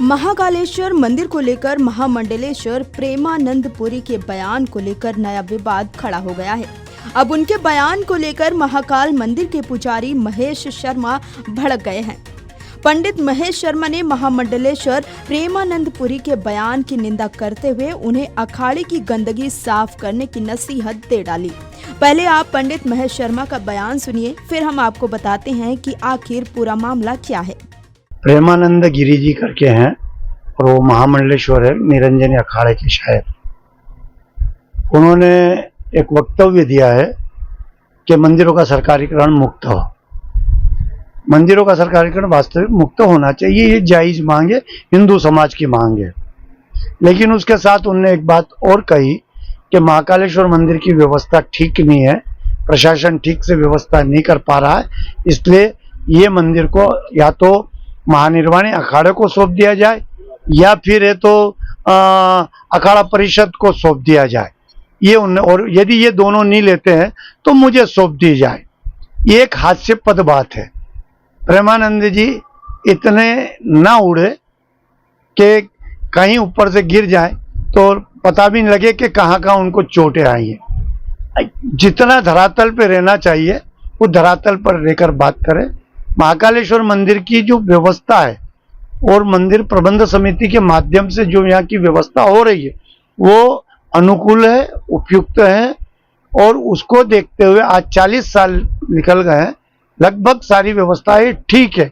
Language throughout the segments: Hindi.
महाकालेश्वर मंदिर को लेकर महामंडलेश्वर प्रेमानंद पुरी के बयान को लेकर नया विवाद खड़ा हो गया है। अब उनके बयान को लेकर महाकाल मंदिर के पुजारी महेश शर्मा भड़क गए हैं। पंडित महेश शर्मा ने महामंडलेश्वर प्रेमानंद पुरी के बयान की निंदा करते हुए उन्हें अखाड़े की गंदगी साफ करने की नसीहत दे डाली। पहले आप पंडित महेश शर्मा का बयान सुनिए, फिर हम आपको बताते हैं कि आखिर पूरा मामला क्या है। प्रेमानंद गिरी जी करके हैं और वो महामंडलेश्वर है, निरंजनी अखाड़े के शायर। उन्होंने एक वक्तव्य दिया है कि मंदिरों का सरकारीकरण मुक्त हो। मंदिरों का सरकारीकरण वास्तविक मुक्त होना चाहिए, ये जायज मांग है, हिंदू समाज की मांग है। लेकिन उसके साथ उन्होंने एक बात और कही कि महाकालेश्वर मंदिर की व्यवस्था ठीक नहीं है, प्रशासन ठीक से व्यवस्था नहीं कर पा रहा है, इसलिए ये मंदिर को या तो महानिर्वाणी अखाड़े को सौंप दिया जाए या फिर है तो अखाड़ा परिषद को सौंप दिया जाए। ये और यदि ये दोनों नहीं लेते हैं तो मुझे सौंप दी जाए। ये एक हास्यास्पद बात है। प्रेमानंद जी इतने ना उड़े कि कहीं ऊपर से गिर जाए तो पता भी नहीं लगे कि कहाँ कहाँ उनको चोटें आई हैं। जितना धरातल पे रहना चाहिए वो धरातल पर रहकर बात करें। महाकालेश्वर मंदिर की जो व्यवस्था है और मंदिर प्रबंध समिति के माध्यम से जो यहाँ की व्यवस्था हो रही है वो अनुकूल है, उपयुक्त है और उसको देखते हुए आज 40 साल निकल गए हैं, लगभग सारी व्यवस्थाएं ठीक है।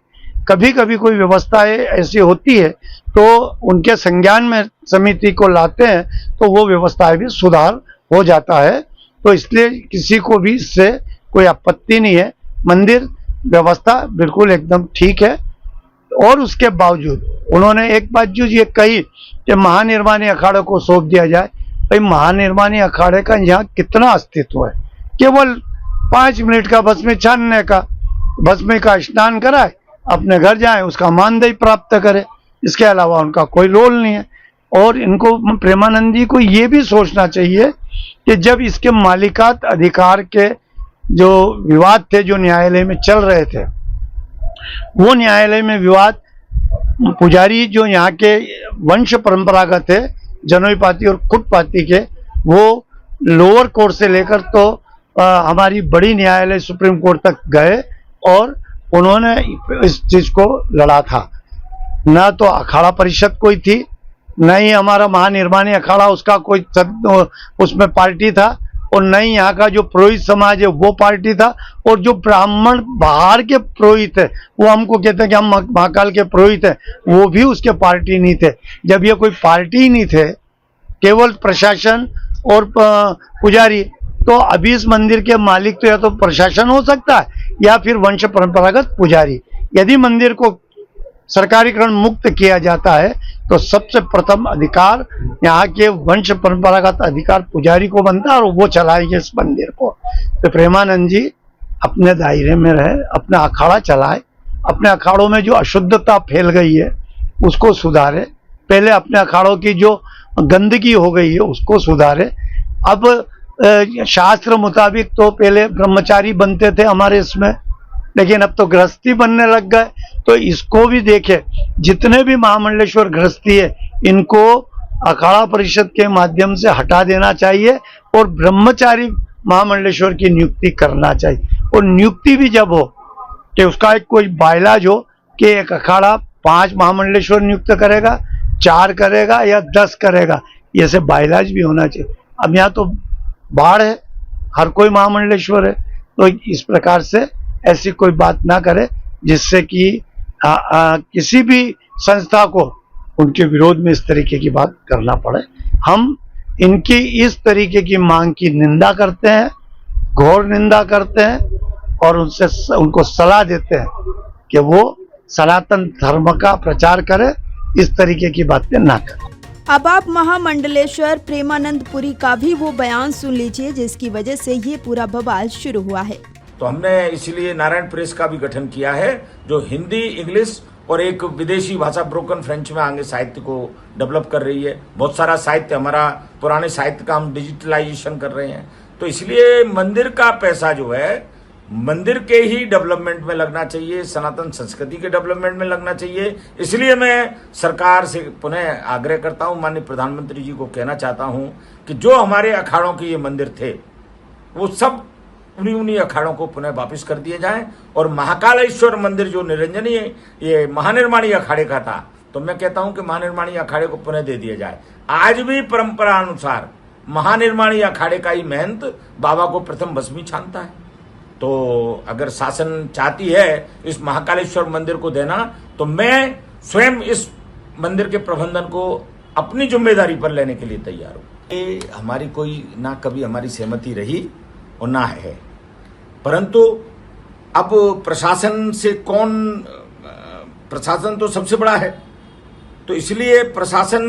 कभी कभी कोई व्यवस्थाएं ऐसी होती है तो उनके संज्ञान में समिति को लाते हैं तो वो व्यवस्थाएं भी सुधार हो जाता है। तो इसलिए किसी को भी इससे कोई आपत्ति नहीं है। मंदिर व्यवस्था बिल्कुल एकदम ठीक है। और उसके बावजूद उन्होंने एक बात जो ये कही कि महानिर्वाणी अखाड़े को सौंप दिया जाए। भाई महानिर्वाणी अखाड़े का यहाँ कितना अस्तित्व है? केवल 5 मिनट का भस्म छानने का, भस्म का स्नान कराए, अपने घर जाए, उसका मानदेय प्राप्त करे, इसके अलावा उनका कोई रोल नहीं है। और इनको प्रेमानंद जी को ये भी सोचना चाहिए कि जब इसके मालिकात अधिकार के जो विवाद थे जो न्यायालय में चल रहे थे, वो न्यायालय में विवाद पुजारी जो यहाँ के वंश परंपरागत है, जनोई पाती और खुद पाती के, वो लोअर कोर्ट से लेकर तो हमारी बड़ी न्यायालय सुप्रीम कोर्ट तक गए और उन्होंने इस चीज को लड़ा था। ना तो अखाड़ा परिषद कोई थी, न ही हमारा महानिर्वाणी अखाड़ा उसका कोई उसमें पार्टी था, और नहीं यहाँ का जो पुरोहित समाज है वो पार्टी था। और जो ब्राह्मण बाहर के पुरोहित है वो हमको कहते हैं कि हम महाकाल के पुरोहित हैं, वो भी उसके पार्टी नहीं थे। जब ये कोई पार्टी ही नहीं थे, केवल प्रशासन और पुजारी, तो अभी इस मंदिर के मालिक तो या तो प्रशासन हो सकता है या फिर वंश परंपरागत पुजारी। यदि मंदिर को सरकारीकरण मुक्त किया जाता है तो सबसे प्रथम अधिकार यहाँ के वंश परंपरागत अधिकार पुजारी को बनता है और वो चलाएंगे इस मंदिर को। तो प्रेमानंद जी अपने दायरे में रहे, अपना अखाड़ा चलाए, अपने अखाड़ों में जो अशुद्धता फैल गई है उसको सुधारे, पहले अपने अखाड़ों की जो गंदगी हो गई है उसको सुधारे। अब शास्त्र मुताबिक तो पहले ब्रह्मचारी बनते थे हमारे इसमें, लेकिन अब तो गृहस्थी बनने लग गए। तो इसको भी देखे, जितने भी महामंडलेश्वर गृहस्थी है इनको अखाड़ा परिषद के माध्यम से हटा देना चाहिए और ब्रह्मचारी महामंडलेश्वर की नियुक्ति करना चाहिए। और नियुक्ति भी जब हो कि उसका एक कोई बायलाज हो कि एक अखाड़ा 5 महामंडलेश्वर नियुक्त करेगा, 4 करेगा या 10 करेगा, ये से बायलाज भी होना चाहिए। अब यहाँ तो बाढ़ है, हर कोई महामंडलेश्वर है, तो इस प्रकार से ऐसी कोई बात ना करे जिससे कि किसी भी संस्था को उनके विरोध में इस तरीके की बात करना पड़े। हम इनकी इस तरीके की मांग की निंदा करते हैं, घोर निंदा करते हैं और उनको सलाह देते हैं कि वो सनातन धर्म का प्रचार करें, इस तरीके की बातें ना करें। अब आप महामंडलेश्वर प्रेमानंद पुरी का भी वो बयान सुन लीजिए जिसकी वजह से ये पूरा बवाल शुरू हुआ है। तो हमने इसीलिए नारायण प्रेस का भी गठन किया है जो हिंदी, इंग्लिश और एक विदेशी भाषा ब्रोकन फ्रेंच में आगे साहित्य को डेवलप कर रही है। बहुत सारा साहित्य, हमारा पुराने साहित्य का हम डिजिटलाइजेशन कर रहे हैं। तो इसलिए मंदिर का पैसा जो है मंदिर के ही डेवलपमेंट में लगना चाहिए, सनातन संस्कृति के डेवलपमेंट में लगना चाहिए। इसलिए मैं सरकार से पुनः आग्रह करता हूं, माननीय प्रधानमंत्री जी को कहना चाहता हूं कि जो हमारे अखाड़ों के ये मंदिर थे वो सब उन्हीं अखाड़ों को पुनः वापस कर दिए जाएं। और महाकालेश्वर मंदिर जो निरंजनी ये महानिर्माणी अखाड़े का था, तो मैं कहता हूं कि महानिर्माणी अखाड़े को पुनः दे दिया जाए। आज भी परंपरा अनुसार महानिर्माणी अखाड़े का ही महंत बाबा को प्रथम भस्मी छानता है। तो अगर शासन चाहती है इस महाकालेश्वर मंदिर को देना, तो मैं स्वयं इस मंदिर के प्रबंधन को अपनी जिम्मेदारी पर लेने के लिए तैयार हूं। ये हमारी कोई ना कभी हमारी सहमति रही और ना है, परंतु अब प्रशासन से प्रशासन तो सबसे बड़ा है, तो इसलिए प्रशासन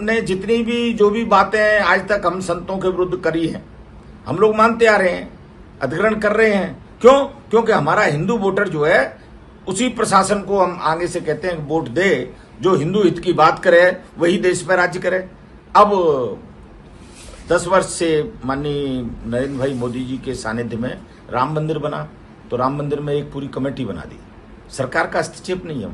ने जितनी भी जो भी बातें आज तक हम संतों के विरुद्ध करी हैं, हम लोग मानते आ रहे हैं, अधिग्रहण कर रहे हैं। क्यों? क्योंकि हमारा हिंदू वोटर जो है उसी प्रशासन को हम आगे से कहते हैं वोट दे, जो हिंदू हित की बात करे वही देश में राज्य करे। अब 10 वर्ष से माननीय नरेंद्र भाई मोदी जी के सानिध्य में राम मंदिर बना, तो राम मंदिर में एक पूरी कमेटी बना दी। सरकार का हस्तक्षेप नहीं है,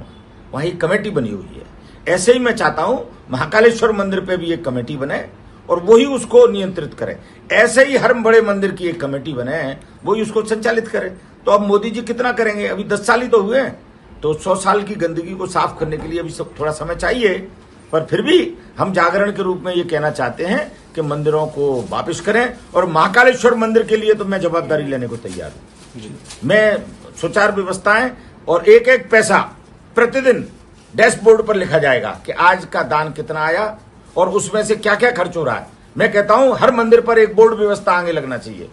वहां एक कमेटी बनी हुई है। ऐसे ही मैं चाहता हूं महाकालेश्वर मंदिर पे भी एक कमेटी बने और वही उसको नियंत्रित करे। ऐसे ही हर बड़े मंदिर की एक कमेटी बने, वही उसको संचालित करे। तो अब मोदी जी कितना करेंगे? अभी 10 साल ही तो हुए हैं, तो 100 साल की गंदगी को साफ करने के लिए अभी सब थोड़ा समय चाहिए। पर फिर भी हम जागरण के रूप में ये कहना चाहते हैं कि मंदिरों को वापस करें, और महाकालेश्वर मंदिर के लिए तो मैं जवाबदारी लेने को तैयार हूं। मैं सुचारू व्यवस्थाएं और एक एक पैसा प्रतिदिन डैशबोर्ड पर लिखा जाएगा कि आज का दान कितना आया और उसमें से क्या क्या खर्च हो रहा है। मैं कहता हूं हर मंदिर पर एक बोर्ड व्यवस्था आगे लगना चाहिए,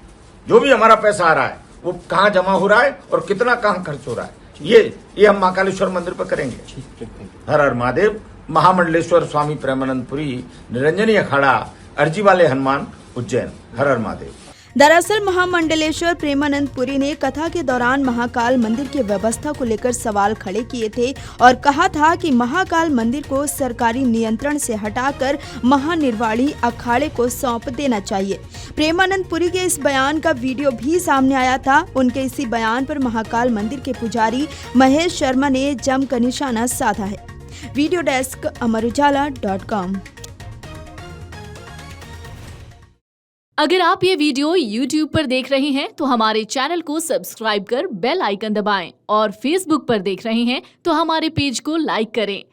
जो भी हमारा पैसा आ रहा है वो कहां जमा हो रहा है और कितना कहां खर्च हो रहा है। ये हम महाकालेश्वर मंदिर पर करेंगे। हर हर महादेव। महामंडलेश्वर स्वामी प्रेमानंद पुरी, निरंजनी अखाड़ा, अर्जी वाले हनुमान, उज्जैन। हर हर महादेव। दरअसल महामंडलेश्वर प्रेमानंद पुरी ने कथा के दौरान महाकाल मंदिर की व्यवस्था को लेकर सवाल खड़े किए थे और कहा था कि महाकाल मंदिर को सरकारी नियंत्रण से हटाकर महानिर्वाणी अखाड़े को सौंप देना चाहिए। प्रेमानंद पुरी के इस बयान का वीडियो भी सामने आया था। उनके इसी बयान पर महाकाल मंदिर के पुजारी महेश शर्मा ने जमकर निशाना साधा है। Video desk amarujala.com। अगर आप ये वीडियो YouTube पर देख रहे हैं तो हमारे चैनल को सब्सक्राइब कर बेल आइकन दबाएं, और Facebook पर देख रहे हैं तो हमारे पेज को लाइक करें।